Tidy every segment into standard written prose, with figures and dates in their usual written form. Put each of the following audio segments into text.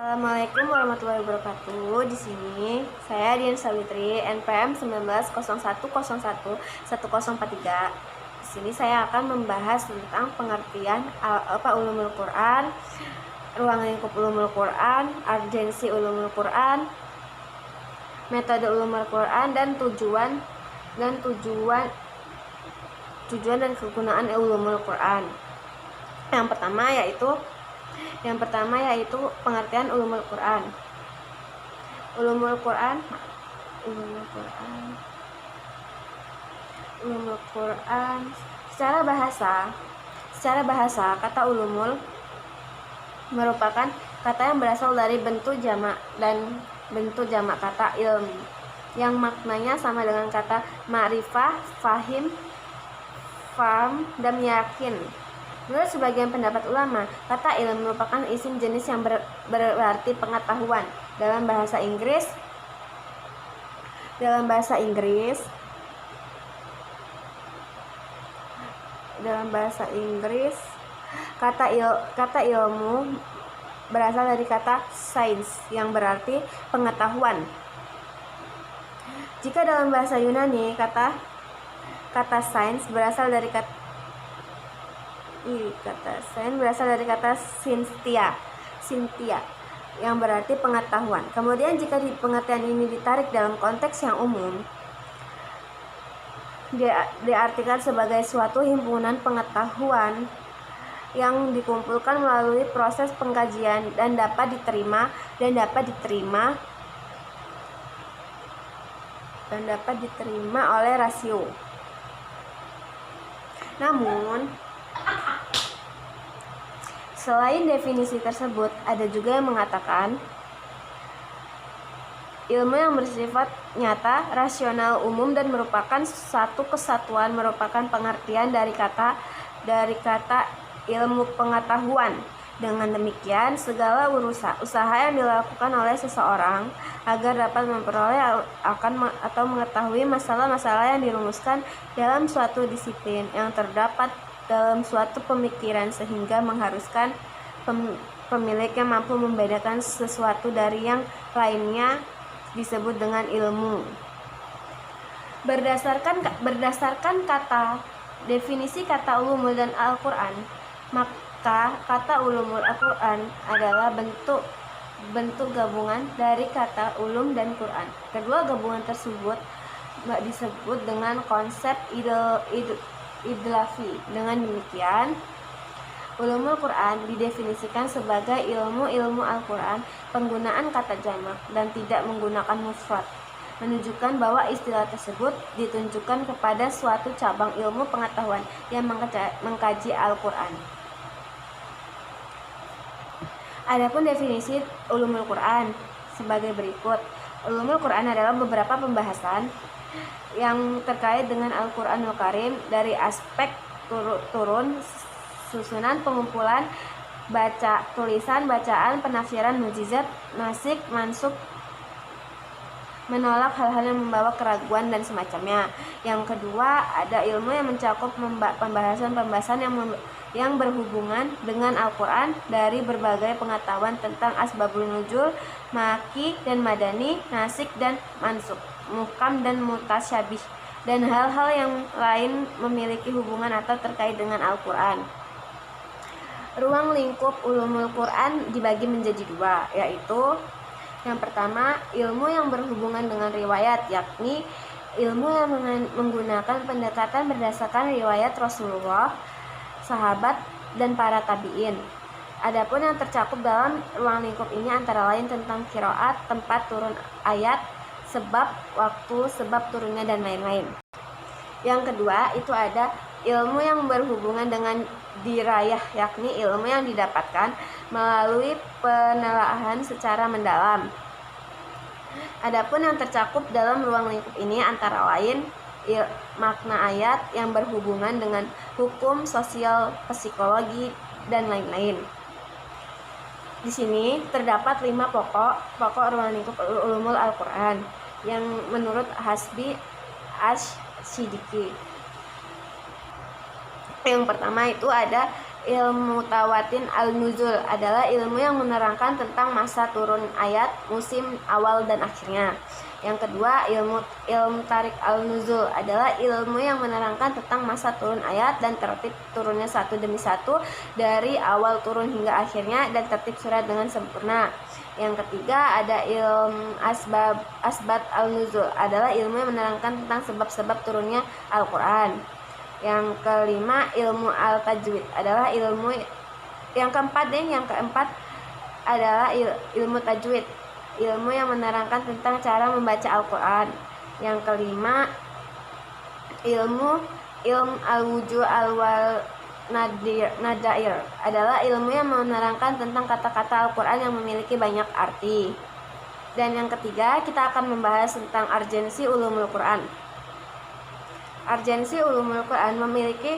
Assalamualaikum warahmatullahi wabarakatuh. Di sini saya Dian Sawitri, NPM 1901011043. Di sini saya akan membahas tentang pengertian ulumul Quran, ruang lingkup ulumul Quran, urgensi ulumul Quran, metode ulumul Quran, dan tujuan dan kegunaan ulumul Quran. Yang pertama yaitu pengertian ulumul Quran. Ulumul Quran secara bahasa kata ulumul merupakan kata yang berasal dari bentuk jamak kata ilm yang maknanya sama dengan kata ma'rifah, fahim, faham, dan yakin. Menurut sebagian pendapat ulama, kata ilm merupakan isim jenis yang berarti pengetahuan. Dalam bahasa Inggris, kata ilmu berasal dari kata sains yang berarti pengetahuan. Jika dalam bahasa Yunani, kata sains berasal dari kata Cynthia yang berarti pengetahuan. Kemudian jika pengertian ini ditarik dalam konteks yang umum, dia diartikan sebagai suatu himpunan pengetahuan yang dikumpulkan melalui proses pengkajian dan dapat diterima oleh rasio. Namun, selain definisi tersebut, ada juga yang mengatakan ilmu yang bersifat nyata, rasional, umum, dan merupakan satu kesatuan merupakan pengertian dari kata ilmu pengetahuan. Dengan demikian, segala usaha yang dilakukan oleh seseorang agar dapat memperoleh atau mengetahui masalah-masalah yang dirumuskan dalam suatu disiplin yang terdapat dalam suatu pemikiran sehingga mengharuskan pemiliknya mampu membedakan sesuatu dari yang lainnya disebut dengan ilmu. Berdasarkan definisi kata ulumul dan Al-Quran, maka kata ulumul Al-Quran adalah bentuk gabungan dari kata ulum dan Quran. Kedua gabungan tersebut disebut dengan konsep idlafi. Dengan demikian, ulumul Quran didefinisikan sebagai ilmu Al-Quran penggunaan kata jamak dan tidak menggunakan mufrad, menunjukkan bahwa istilah tersebut ditunjukkan kepada suatu cabang ilmu pengetahuan yang mengkaji Al-Quran. Adapun definisi ulumul Quran sebagai berikut. Ulumul Quran adalah beberapa pembahasan yang terkait dengan Al-Quranul Karim dari aspek turun, susunan, pengumpulan, tulisan, bacaan, penafsiran, mukjizat, nasik, mansuk, menolak hal-hal yang membawa keraguan dan semacamnya. Yang kedua, ada ilmu yang mencakup pembahasan yang berhubungan dengan Al-Quran dari berbagai pengetahuan tentang asbabun nuzul, maki dan madani, nasik dan mansuk, muhkam dan mutasyabih, dan hal-hal yang lain memiliki hubungan atau terkait dengan Al-Quran. Ruang lingkup ulumul Quran dibagi menjadi dua, yaitu yang pertama, ilmu yang berhubungan dengan riwayat, yakni ilmu yang menggunakan pendekatan berdasarkan riwayat Rasulullah, sahabat, dan para tabi'in. Adapun yang tercakup dalam ruang lingkup ini antara lain tentang qiraat, tempat turun ayat, sebab waktu, sebab turunnya, dan lain-lain. Yang kedua, itu ada ilmu yang berhubungan dengan dirayah, yakni ilmu yang didapatkan melalui penelaahan secara mendalam. Adapun yang tercakup dalam ruang lingkup ini antara lain makna ayat yang berhubungan dengan hukum, sosial, psikologi, dan lain-lain. Di sini terdapat 5 pokok ruang lingkup ulumul Al-Quran yang menurut Hasbi Ash-Siddiqi. Yang pertama itu ada Ilmu tawatin al-nuzul adalah ilmu yang menerangkan tentang masa turun ayat, musim awal dan akhirnya. Yang kedua, ilmu tarik al-nuzul adalah ilmu yang menerangkan tentang masa turun ayat dan tertib turunnya satu demi satu dari awal turun hingga akhirnya dan tertib surat dengan sempurna. Yang ketiga, ada ilmu asbat al-nuzul adalah ilmu yang menerangkan tentang sebab-sebab turunnya Al-Quran. Yang kelima, ilmu al-tajwid adalah ilmu yang keempat adalah ilmu tajwid, ilmu yang menerangkan tentang cara membaca Al-Quran. Yang kelima, ilmu al-wujuh al-wal nadair adalah ilmu yang menerangkan tentang kata-kata Al-Quran yang memiliki banyak arti. Dan yang ketiga, kita akan membahas tentang urgensi ulumul Quran. Urgensi ulumul Quran memiliki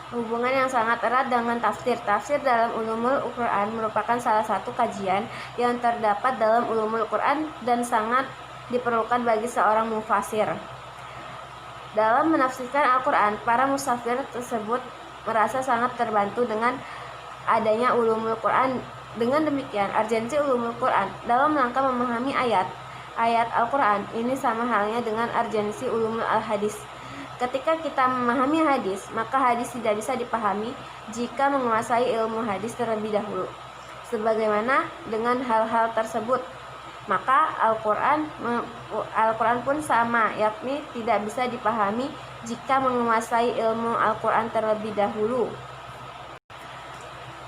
hubungan yang sangat erat dengan tafsir. Tafsir dalam ulumul Quran merupakan salah satu kajian yang terdapat dalam ulumul Quran dan sangat diperlukan bagi seorang mufasir. Dalam menafsirkan Al-Quran, para musafir tersebut merasa sangat terbantu dengan adanya ulumul Quran. Dengan demikian, urgensi ulumul Quran dalam rangka memahami ayat Al-Quran ini sama halnya dengan urgensi ulumul al-hadis. Ketika kita memahami hadis, maka hadis tidak bisa dipahami jika menguasai ilmu hadis terlebih dahulu. Sebagaimana dengan hal-hal tersebut, maka Al-Quran pun sama, yakni tidak bisa dipahami jika menguasai ilmu Al-Quran terlebih dahulu.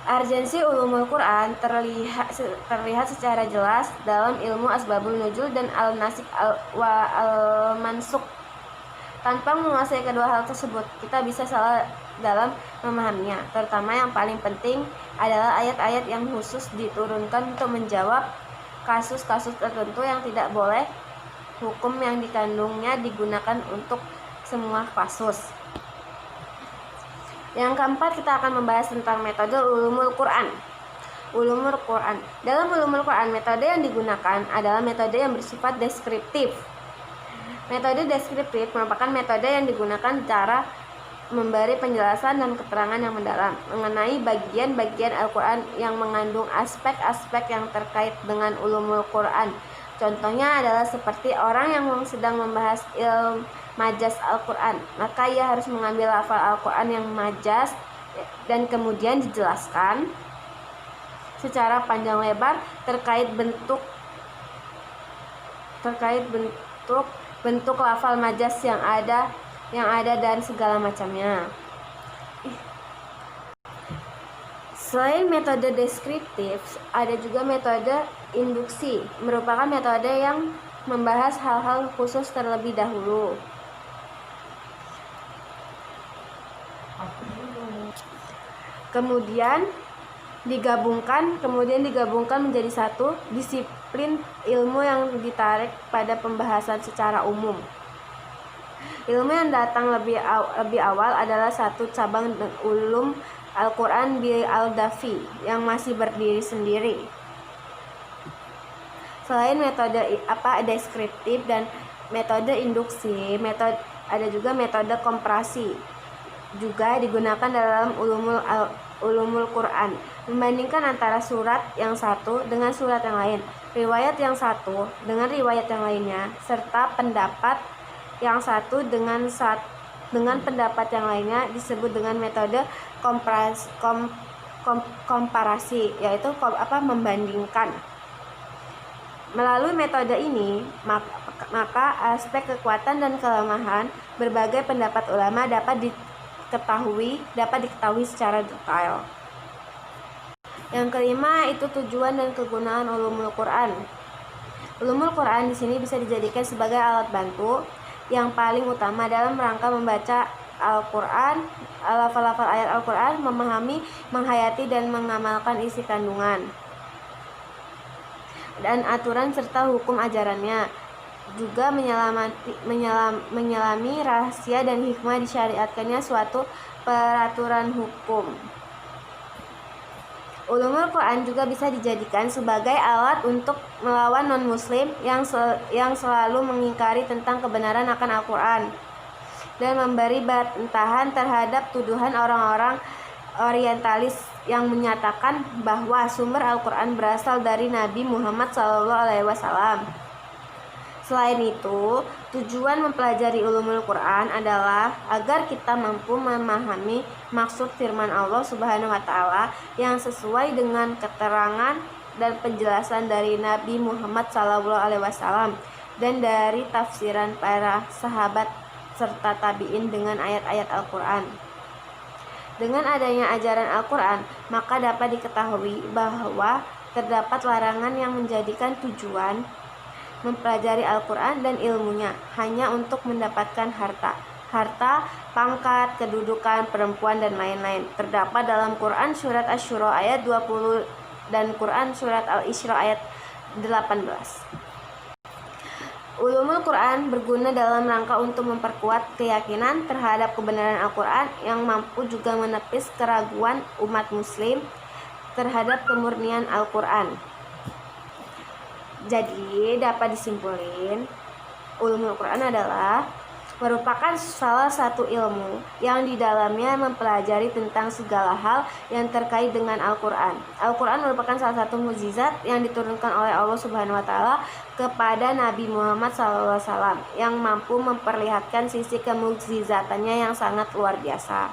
Urgensi ulumul Quran terlihat secara jelas dalam ilmu asbabul nuzul dan al-nasikh al-mansukh. Tanpa menguasai kedua hal tersebut, kita bisa salah dalam memahaminya. Terutama yang paling penting adalah ayat-ayat yang khusus diturunkan untuk menjawab kasus-kasus tertentu yang tidak boleh hukum yang dikandungnya digunakan untuk semua kasus. Yang keempat, kita akan membahas tentang metode ulumul Quran. Ulumul Quran. Dalam ulumul Quran, metode yang digunakan adalah metode yang bersifat deskriptif. Metode deskriptif merupakan metode yang digunakan cara memberi penjelasan dan keterangan yang mendalam mengenai bagian-bagian Al-Quran yang mengandung aspek-aspek yang terkait dengan ulumul Quran. Contohnya adalah seperti orang yang sedang membahas ilmu majas Al-Quran, maka ia harus mengambil lafal Al-Quran yang majas dan kemudian dijelaskan secara panjang lebar terkait bentuk lafal majas yang ada dan segala macamnya. Selain metode deskriptif, ada juga metode induksi, merupakan metode yang membahas hal-hal khusus terlebih dahulu. Kemudian digabungkan menjadi satu disiplin ilmu yang ditarik pada pembahasan secara umum. Ilmu yang datang lebih awal adalah satu cabang ulum Al-Quran bil al-Dafi yang masih berdiri sendiri. Selain metode deskriptif dan metode induksi, ada juga metode komparasi juga digunakan dalam ulumul Quran, membandingkan antara surat yang satu dengan surat yang lain, riwayat yang satu dengan riwayat yang lainnya, serta pendapat yang satu dengan pendapat yang lainnya disebut dengan metode komparasi, yaitu membandingkan. Melalui metode ini, maka aspek kekuatan dan kelemahan berbagai pendapat ulama dapat diketahui secara detail. Yang kelima itu tujuan dan kegunaan ulumul Quran. Ulumul Quran di sini bisa dijadikan sebagai alat bantu yang paling utama dalam rangka membaca Al-Quran, lafal-lafal ayat Al-Quran, memahami, menghayati dan mengamalkan isi kandungan dan aturan serta hukum ajarannya, juga menyelami rahasia dan hikmah disyariatkannya suatu peraturan hukum. Ulumul Quran juga bisa dijadikan sebagai alat untuk melawan non-muslim yang selalu mengingkari tentang kebenaran akan Al-Quran dan memberi bantahan terhadap tuduhan orang-orang orientalis yang menyatakan bahwa sumber Al-Quran berasal dari Nabi Muhammad SAW. Selain itu, tujuan mempelajari ulumul Quran adalah agar kita mampu memahami maksud firman Allah Subhanahu wa taala yang sesuai dengan keterangan dan penjelasan dari Nabi Muhammad SAW dan dari tafsiran para sahabat serta tabi'in dengan ayat-ayat Al-Quran. Dengan adanya ajaran Al-Quran, maka dapat diketahui bahwa terdapat larangan yang menjadikan tujuan mempelajari Al-Quran dan ilmunya hanya untuk mendapatkan harta, pangkat, kedudukan, perempuan, dan lain-lain. Terdapat dalam Quran Surat Asy-Syura ayat 20 dan Quran Surat Al-Isra ayat 18. Ulumul Quran berguna dalam rangka untuk memperkuat keyakinan terhadap kebenaran Al-Quran yang mampu juga menepis keraguan umat muslim terhadap kemurnian Al-Quran. Jadi dapat disimpulkan, ulumul Quran adalah merupakan salah satu ilmu yang di dalamnya mempelajari tentang segala hal yang terkait dengan Al-Quran. Al-Quran merupakan salah satu mukjizat yang diturunkan oleh Allah Subhanahu wa taala kepada Nabi Muhammad SAW yang mampu memperlihatkan sisi kemukjizatannya yang sangat luar biasa.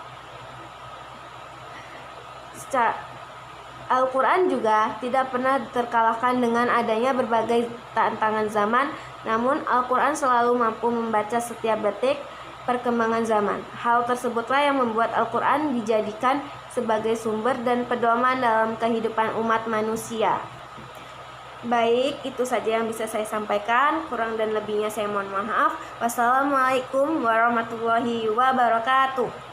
Al-Quran juga tidak pernah terkalahkan dengan adanya berbagai tantangan zaman, namun Al-Quran selalu mampu membaca setiap detik perkembangan zaman. Hal tersebutlah yang membuat Al-Quran dijadikan sebagai sumber dan pedoman dalam kehidupan umat manusia. Baik, itu saja yang bisa saya sampaikan. Kurang dan lebihnya saya mohon maaf. Wassalamualaikum warahmatullahi wabarakatuh.